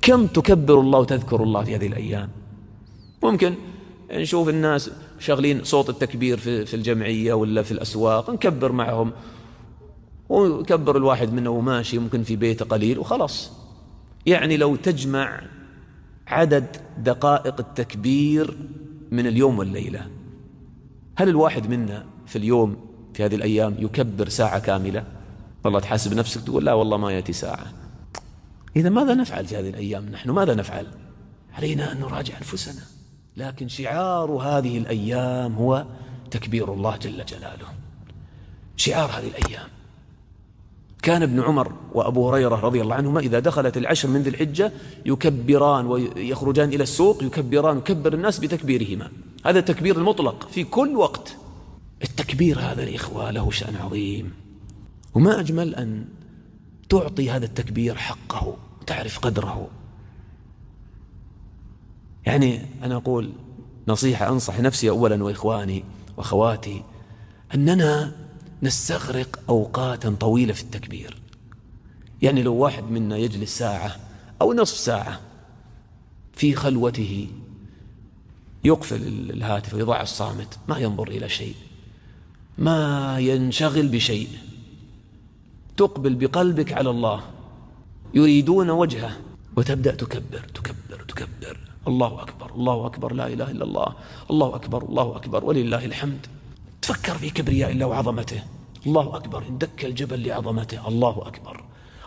كم تكبر الله وتذكر الله في هذه الأيام؟ ممكن نشوف الناس شغلين صوت التكبير في الجمعية ولا في الأسواق، نكبر معهم، ويكبر الواحد منه وماشي ممكن في بيته قليل وخلاص. يعني لو تجمع عدد دقائق التكبير من اليوم والليلة، هل الواحد منا في اليوم في هذه الأيام يكبر ساعة كاملة؟ والله تحاسب نفسك تقول لا والله ما يأتي ساعة. إذا ماذا نفعل في هذه الأيام؟ نحن ماذا نفعل؟ علينا أن نراجع أنفسنا. لكن شعار هذه الأيام هو تكبير الله جل جلاله، شعار هذه الأيام. كان ابن عمر وأبو هريرة رضي الله عنهما إذا دخلت العشر من ذي الحجة يكبران ويخرجان إلى السوق يكبران، يكبر الناس بتكبيرهما. هذا التكبير المطلق في كل وقت. التكبير هذا الإخوة له شأن عظيم، وما أجمل أن تعطي هذا التكبير حقه وتعرف قدره. يعني أنا أقول نصيحة أنصح نفسي أولا وإخواني وأخواتي أننا نستغرق أوقاتا طويلة في التكبير. يعني لو واحد منا يجلس ساعة أو نصف ساعة في خلوته، يقفل الهاتف ويضع الصامت، ما ينظر إلى شيء، ما ينشغل بشيء، تقبل بقلبك على الله، يريدون وجهه، وتبدأ تكبر تكبر تكبر، الله أكبر الله أكبر لا إله إلا الله، الله أكبر الله أكبر ولله الحمد. تفكر في كبرياء الله وعظمته. الله أكبر إن دك الجبل لعظمته. الله أكبر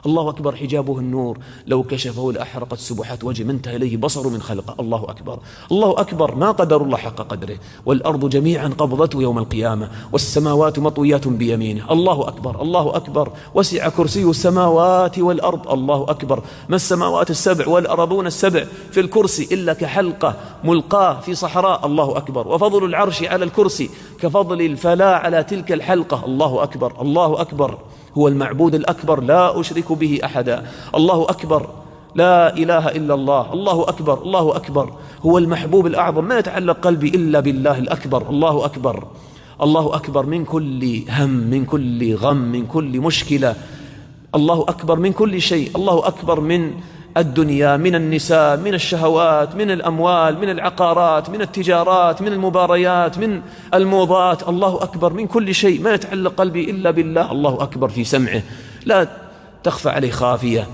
الله أكبر حجابه النور، لو كشفه لأحرقت سبحات وجه من انتهى إليه بصر من خلقه. الله أكبر الله أكبر ما قدر الله حق قدره، والأرض جميعا قبضته يوم القيامة، والسماوات مطويات بيمينه. الله أكبر الله أكبر وسع كرسيه السماوات والأرض. الله أكبر ما السماوات السبع والأرضون السبع في الكرسي إلا كحلقة ملقاة في صحراء. الله أكبر وفضل العرش على الكرسي كفضل الفلاة على تلك الحلقة. الله أكبر الله أكبر هو المعبود الأكبر لا أشرك به أحدا. الله أكبر لا إله إلا الله. الله أكبر الله أكبر هو المحبوب الأعظم، ما يتعلق قلبي إلا بالله الأكبر. الله أكبر الله أكبر من كل هم، من كل غم، من كل مشكلة. الله أكبر من كل شيء. الله أكبر من الدنيا، من النساء، من الشهوات، من الأموال، من العقارات، من التجارات، من المباريات، من الموضات. الله أكبر من كل شيء، ما يتعلق قلبي إلا بالله. الله أكبر في سمعه لا تخفى عليه خافية،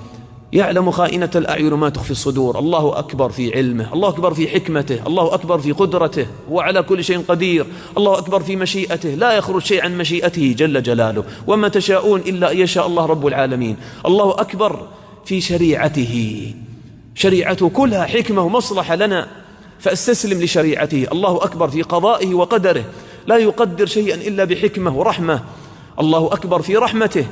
يعلم خائنة الأعين ما تخفي الصدور. الله أكبر في علمه، الله أكبر في حكمته، الله أكبر في قدرته وعلى كل شيء قدير. الله أكبر في مشيئته، لا يخرج شيء عن مشيئته جل جلاله، وما تشاءون إلا أن يشاء الله رب العالمين. الله أكبر في شريعته، شريعته كلها حكمة ومصلحة لنا فاستسلم لشريعته. الله أكبر في قضائه وقدره، لا يقدر شيئا إلا بحكمة ورحمة. الله أكبر في رحمته،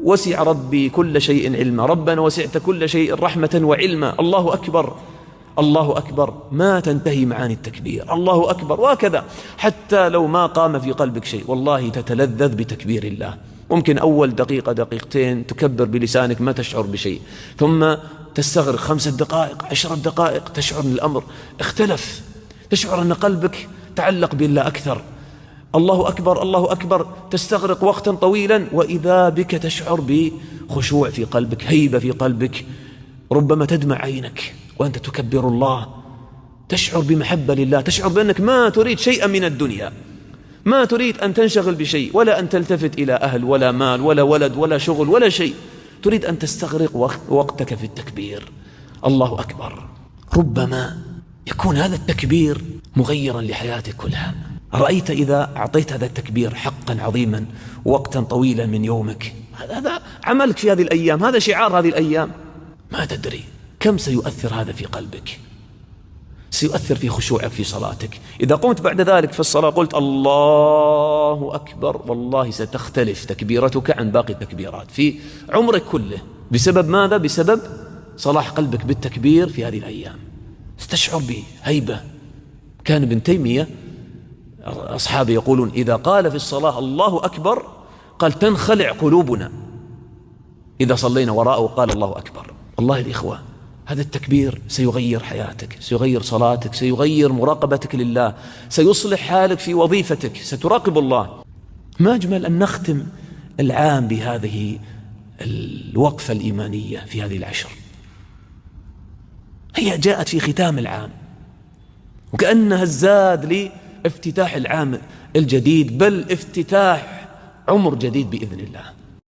وسع ربي كل شيء علما، ربنا وسعت كل شيء رحمة وعلما. الله أكبر الله أكبر ما تنتهي معاني التكبير. الله أكبر، وهكذا حتى لو ما قام في قلبك شيء والله تتلذذ بتكبير الله. ممكن أول دقيقة دقيقتين تكبر بلسانك ما تشعر بشيء، ثم تستغرق 5 دقائق 10 دقائق تشعر أن الأمر اختلف، تشعر أن قلبك تعلق بالله أكثر. الله أكبر الله أكبر تستغرق وقتا طويلا، وإذا بك تشعر بخشوع في قلبك، هيبة في قلبك، ربما تدمع عينك وأنت تكبر الله، تشعر بمحبة لله، تشعر بأنك ما تريد شيئا من الدنيا، ما تريد أن تنشغل بشيء ولا أن تلتفت إلى أهل ولا مال ولا ولد ولا شغل ولا شيء، تريد أن تستغرق وقتك في التكبير. الله أكبر. ربما يكون هذا التكبير مغيرا لحياتك كلها. رأيت إذا أعطيت هذا التكبير حقا عظيما وقتا طويلا من يومك، هذا عملك في هذه الأيام، هذا شعار هذه الأيام، ما تدري كم سيؤثر هذا في قلبك، سيؤثر في خشوعك في صلاتك. إذا قمت بعد ذلك في الصلاة قلت الله أكبر، والله ستختلف تكبيرتك عن باقي التكبيرات في عمرك كله. بسبب ماذا؟ بسبب صلاح قلبك بالتكبير في هذه الأيام، ستشعر بهيبة. كان ابن تيمية أصحابه يقولون إذا قال في الصلاة الله أكبر قال تنخلع قلوبنا، إذا صلينا وراءه قال الله أكبر. والله الإخوة هذا التكبير سيغير حياتك، سيغير صلاتك، سيغير مراقبتك لله، سيصلح حالك في وظيفتك، ستراقب الله. ما أجمل أن نختم العام بهذه الوقفة الإيمانية في هذه العشر. هي جاءت في ختام العام، وكأنها الزاد لافتتاح العام الجديد، بل افتتاح عمر جديد بإذن الله.